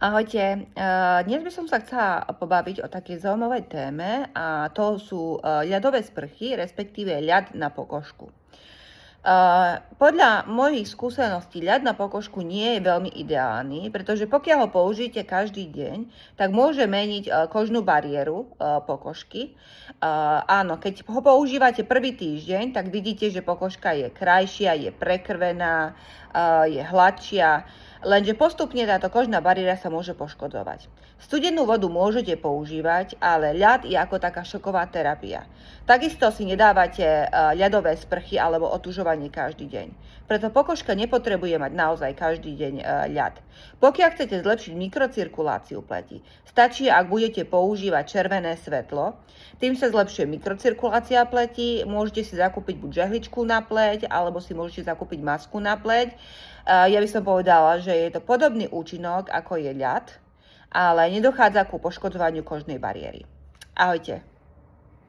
Ahojte, dnes by som sa chcela pobaviť o takej zaujímavej téme a to sú ľadové sprchy, respektíve ľad na pokožku. Podľa mojich skúseností ľad na pokožku nie je veľmi ideálny, pretože pokiaľ ho použijete každý deň, tak môže meniť kožnú bariéru pokožky. Áno, keď ho používate prvý týždeň, tak vidíte, že pokožka je krajšia, je prekrvená, je hladšia, lenže postupne táto kožná bariéra sa môže poškodzovať. Studenú vodu môžete používať, ale ľad je ako taká šoková terapia. Takisto si nedávate ľadové sprchy alebo otužovanie každý deň. Preto pokožka nepotrebuje mať naozaj každý deň ľad. Pokiaľ chcete zlepšiť mikrocirkuláciu pleti, stačí, ak budete používať červené svetlo. Tým sa zlepšuje mikrocirkulácia pleti, môžete si zakúpiť buď žehličku na pleť, alebo si môžete zakúpiť masku na pleť. Ja by som povedala, že je to podobný účinok, ako je ľad, ale nedochádza ku poškodzovaniu kožnej bariéry. Ahojte.